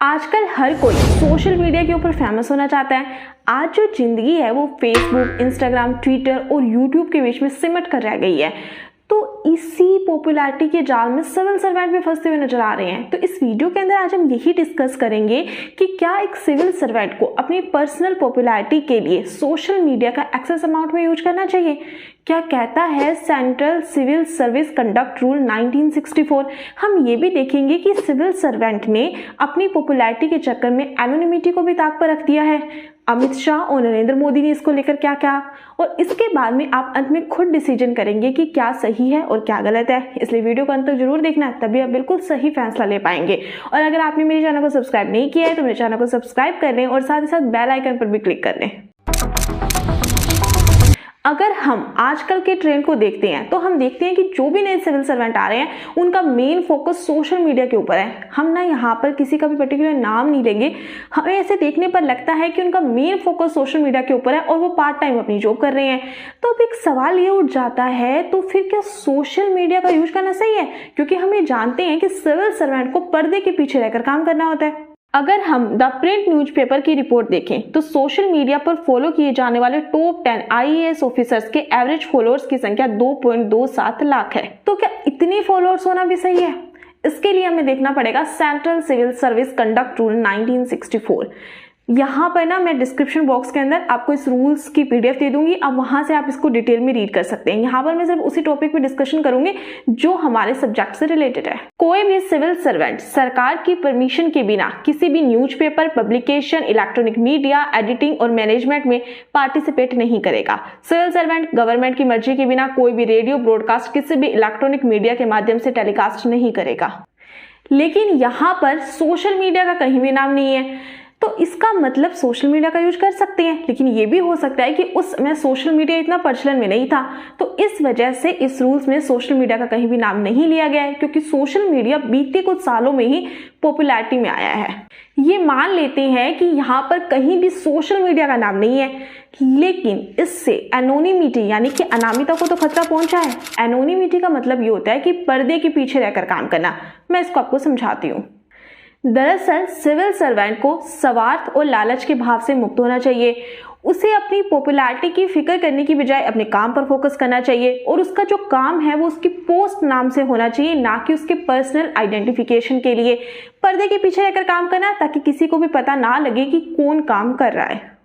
आजकल हर कोई social media के ऊपर फेमस होना चाहता है। आज जो जिंदगी है वो फेसबुक, इंस्टाग्राम, ट्विटर और यूट्यूब के बीच में सिमट कर रह गई है। तो इसी पॉपुलैरिटी के जाल में सिविल सर्वेंट भी फंसते हुए नजर आ रहे हैं। तो इस वीडियो के अंदर आज हम यही डिस्कस करेंगे कि क्या एक सिविल सर्वेंट को अपनी पर्सनल पॉपुलैरिटी के लिए सोशल मीडिया का एक्सेस अमाउंट में यूज करना चाहिए। क्या कहता है central civil service conduct rule 1964। हम ये भी देखेंगे कि सिविल सर्वेंट ने अपनी पॉपुलैरिटी के चक्कर में एनोनिमिटी को भी ताक पर रख दिया है। अमित शाह और नरेंद्र मोदी ने इसको लेकर क्या कहा, और इसके बाद में आप अंत में खुद डिसीजन करेंगे कि क्या सही है और क्या गलत है। इसलिए वीडियो को अंत तक जरूर देखना है, तभी आप बिल्कुल सही फैसला ले पाएंगे। और अगर आपने मेरे चैनल को सब्सक्राइब नहीं किया है तो मेरे चैनल को सब्सक्राइब कर लें और साथ ही साथ बेल आइकन पर भी क्लिक कर लें। अगर हम आजकल के ट्रेंड को देखते हैं तो हम देखते हैं कि जो भी नए सिविल सर्वेंट आ रहे हैं उनका मेन फोकस सोशल मीडिया के ऊपर है। हम ना यहाँ पर किसी का भी पर्टिकुलर नाम नहीं लेंगे, हमें ऐसे देखने पर लगता है कि उनका मेन फोकस सोशल मीडिया के ऊपर है और वो पार्ट टाइम अपनी जॉब कर रहे हैं। तो अब एक सवाल ये उठ जाता है, तो फिर क्या सोशल मीडिया का यूज करना सही है? क्योंकि हम ये जानते हैं कि सिविल सर्वेंट को पर्दे के पीछे रहकर काम करना होता है। अगर हम द प्रिंट न्यूज़पेपर की रिपोर्ट देखें तो सोशल मीडिया पर फॉलो किए जाने वाले टॉप 10 आईएएस ऑफिसर्स के एवरेज फॉलोअर्स की संख्या 2.27 लाख है। तो क्या इतनी फॉलोअर्स होना भी सही है? इसके लिए हमें देखना पड़ेगा central civil service conduct rule 1964। यहाँ पर ना मैं डिस्क्रिप्शन बॉक्स के अंदर आपको इस रूल्स की पीडीएफ दे दूंगी, अब वहां से आप इसको डिटेल में रीड कर सकते हैं। यहाँ पर मैं सिर्फ उसी टॉपिक पे डिस्कशन करूंगी जो हमारे सब्जेक्ट से रिलेटेड है। कोई भी सिविल सर्वेंट सरकार की परमिशन के बिना किसी भी newspaper, publication, electronic media, editing और मैनेजमेंट में पार्टिसिपेट नहीं करेगा। सिविल सर्वेंट गवर्नमेंट की मर्जी के बिना कोई भी रेडियो ब्रॉडकास्ट किसी भी इलेक्ट्रॉनिक मीडिया के माध्यम से टेलीकास्ट नहीं करेगा। लेकिन यहाँ पर सोशल मीडिया का कहीं भी नाम नहीं है। तो इसका मतलब सोशल मीडिया का यूज कर सकते हैं, लेकिन ये भी हो सकता है कि उस समय सोशल मीडिया इतना प्रचलन में नहीं था, तो इस वजह से इस रूल्स में सोशल मीडिया का कहीं भी नाम नहीं लिया गया है, क्योंकि सोशल मीडिया बीते कुछ सालों में ही पॉपुलैरिटी में आया है। ये मान लेते हैं कि यहाँ पर कहीं भी सोशल मीडिया का नाम नहीं है, लेकिन इससे एनोनिमिटी यानी कि अनामिता को तो खतरा पहुंचा है। एनोनिमिटी का मतलब ये होता है कि पर्दे के पीछे रहकर काम करना। मैं इसको आपको समझाती हूँ। दरअसल सिविल सर्वेंट को स्वार्थ और लालच के भाव से मुक्त होना चाहिए। उसे अपनी पॉपुलैरिटी की फिक्र करने की बजाय अपने काम पर फोकस करना चाहिए, और उसका जो काम है वो उसकी पोस्ट नाम से होना चाहिए, ना कि उसके पर्सनल आइडेंटिफिकेशन के लिए पर्दे के पीछे रहकर काम करना, ताकि किसी को भी पता ना लगे कि कौन काम कर रहा है।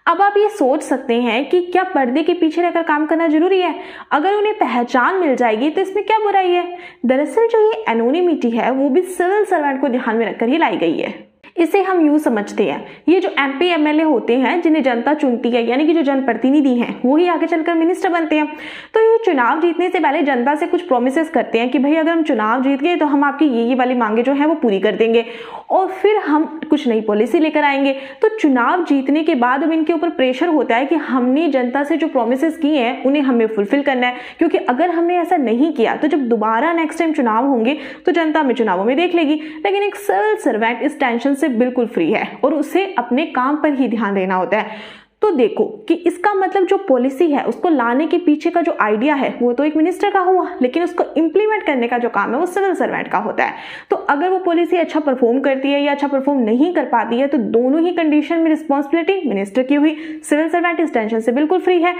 अब आप ये सोच सकते हैं कि क्या पर्दे के पीछे रहकर काम करना जरूरी है? अगर उन्हें पहचान मिल जाएगी तो इसमें क्या बुराई है? दरअसल जो ये एनोनिमिटी है वो भी सिविल सर्वेंट को ध्यान में रखकर ही लाई गई है। इसे हम यूं समझते हैं, ये जो एमपी एमएलए होते हैं जिन्हें जनता चुनती है, यानी कि जो जनप्रतिनिधि हैं, वो ही आगे चलकर मिनिस्टर बनते हैं। तो ये चुनाव जीतने से पहले जनता से कुछ प्रोमिसेस करते हैं कि भाई अगर हम चुनाव जीत गए तो हम आपकी ये वाली मांगे जो है वो पूरी कर देंगे, और फिर हम कुछ नई पॉलिसी लेकर आएंगे। तो चुनाव जीतने के बाद अब इनके ऊपर प्रेशर होता है कि हमने जनता से जो प्रोमिसेस किए हैं उन्हें हमें फुलफिल करना है, क्योंकि अगर हमने ऐसा नहीं किया तो जब दोबारा नेक्स्ट टाइम चुनाव होंगे तो जनता हमें चुनावों में देख लेगी। लेकिन एक सिविल सर्वेंट इस टेंशन से बिल्कुल फ्री है और उसे अपने काम पर ही ध्यान देना होता है। तो देखो कि इसका मतलब जो पॉलिसी है उसको लाने के पीछे का जो आइडिया है वो तो एक मिनिस्टर का हुआ, लेकिन उसको इंप्लीमेंट करने का जो काम है वो सिविल सर्वेंट का होता है। तो अगर वो पॉलिसी अच्छा परफॉर्म करती है या अच्छा परफॉर्म नहीं कर पाती है तो दोनों ही कंडीशन में रिस्पॉन्सिबिलिटी मिनिस्टर की हुई। सिविल सर्वेंट इस टेंशन से बिल्कुल फ्री है,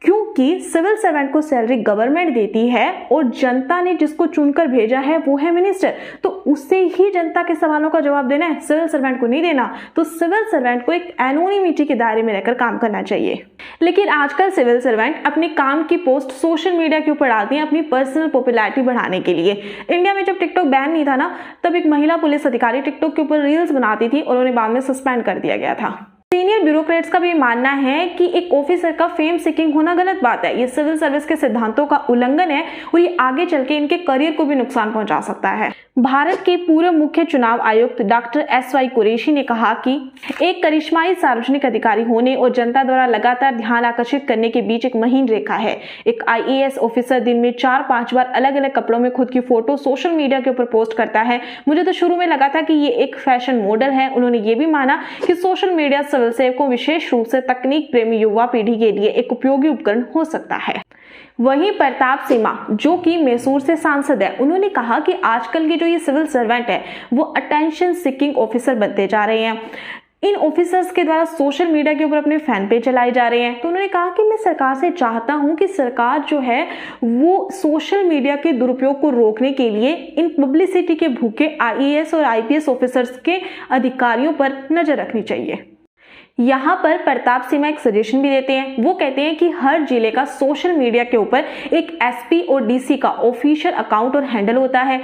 क्योंकि सिविल सर्वेंट को सैलरी गवर्नमेंट देती है और जनता ने जिसको चुनकर भेजा है वो है मिनिस्टर, तो उससे ही जनता के सवालों का जवाब देना है, सिविल सर्वेंट को नहीं देना। तो सिविल सर्वेंट को एक एनोनिमिटी के दायरे में रहकर काम करना चाहिए। लेकिन आजकल सिविल सर्वेंट अपने काम की पोस्ट सोशल मीडिया के ऊपर डालती हैं अपनी पर्सनल पॉपुलैरिटी बढ़ाने के लिए। इंडिया में जब टिकटॉक बैन नहीं था ना, तब एक महिला पुलिस अधिकारी टिकटॉक के ऊपर रील्स बनाती थी और उन्हें बाद में सस्पेंड कर दिया गया था। सीनियर ब्यूरोक्रेट्स का भी मानना है कि एक ऑफिसर का फेम सीकिंग होना गलत बात है, ये सिविल सर्विस के सिद्धांतों का उल्लंघन है और ये आगे चल के इनके करियर को भी नुकसान पहुंचा सकता है। भारत के पूर्व मुख्य चुनाव आयुक्त डॉक्टर एसवाई कुरैशी ने कहा कि एक करिश्माई सार्वजनिक अधिकारी होने और जनता द्वारा लगातार ध्यान आकर्षित करने के बीच एक महीन रेखा है। एक आईएएस ऑफिसर दिन में 4-5 बार अलग अलग कपड़ों में खुद की फोटो सोशल मीडिया के ऊपर पोस्ट करता है। मुझे तो शुरू में लगा था कि ये एक फैशन मॉडल है। उन्होंने ये भी माना कि सोशल मीडिया सिविल सेवकों, विशेष रूप से तकनीक प्रेमी युवा पीढ़ी के लिए एक उपयोगी उपकरण हो सकता है। वहीं प्रताप सीमा जो कि मैसूर से सांसद है, उन्होंने कहा कि आजकल के जो ये सिविल सर्वेंट है वो अटेंशन सीकिंग ऑफिसर बनते जा रहे हैं। इन ऑफिसर्स के द्वारा सोशल मीडिया के ऊपर अपने फैन पेज चलाए जा रहे हैं। तो उन्होंने कहा कि मैं सरकार से चाहता हूं कि सरकार जो है वो सोशल मीडिया के दुरुपयोग को रोकने के लिए इन पब्लिसिटी के भूखे IAS और IPS ऑफिसर्स के अधिकारियों पर नजर रखनी चाहिए। यहाँ पर प्रताप सीमा एक सजेशन भी देते हैं। वो कहते हैं कि हर जिले का सोशल मीडिया के ऊपर एक SP और DC का ऑफिशियल अकाउंट और हैंडल होता है।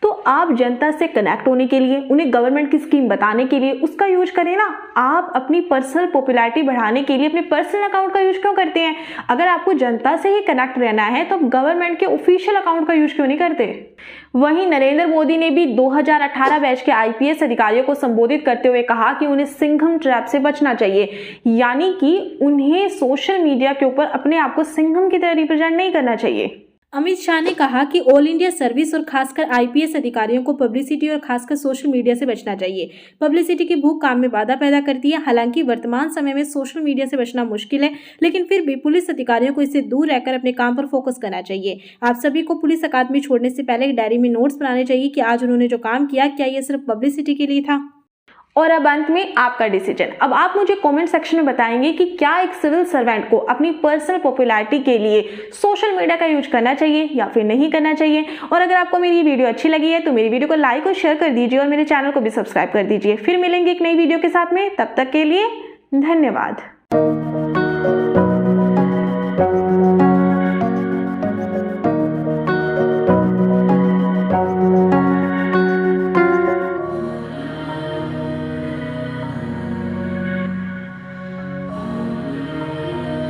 तो आप जनता से कनेक्ट होने के लिए, उन्हें गवर्नमेंट की स्कीम बताने के लिए उसका यूज करें ना। आप अपनी पर्सनल पॉपुलैरिटी बढ़ाने के लिए अपने पर्सनल अकाउंट का यूज क्यों करते हैं? अगर आपको जनता से ही कनेक्ट रहना है तो गवर्नमेंट के ऑफिशियल अकाउंट का यूज क्यों नहीं करते? वहीं नरेंद्र मोदी ने भी 2018 बैच के IPS अधिकारियों को संबोधित करते हुए कहा कि उन्हें सिंघम ट्रैप से बचना चाहिए, यानी कि उन्हें सोशल मीडिया के ऊपर अपने आप को सिंघम की तरह रिप्रेजेंट नहीं करना चाहिए। अमित शाह ने कहा कि ऑल इंडिया सर्विस और खासकर IPS अधिकारियों को पब्लिसिटी और खासकर सोशल मीडिया से बचना चाहिए। पब्लिसिटी की भूख काम में बाधा पैदा करती है। हालांकि वर्तमान समय में सोशल मीडिया से बचना मुश्किल है, लेकिन फिर भी पुलिस अधिकारियों को इससे दूर रहकर अपने काम पर फोकस करना चाहिए। आप सभी को पुलिस अकादमी छोड़ने से पहले एक डायरी में नोट्स बनाने चाहिए कि आज उन्होंने जो काम किया, क्या ये सिर्फ पब्लिसिटी के लिए था। और अब अंत में आपका डिसीजन। अब आप मुझे कमेंट सेक्शन में बताएंगे कि क्या एक सिविल सर्वेंट को अपनी पर्सनल पॉपुलैरिटी के लिए सोशल मीडिया का यूज करना चाहिए या फिर नहीं करना चाहिए। और अगर आपको मेरी वीडियो अच्छी लगी है तो मेरी वीडियो को लाइक और शेयर कर दीजिए और मेरे चैनल को भी सब्सक्राइब कर दीजिए। फिर मिलेंगे एक नई वीडियो के साथ में, तब तक के लिए धन्यवाद।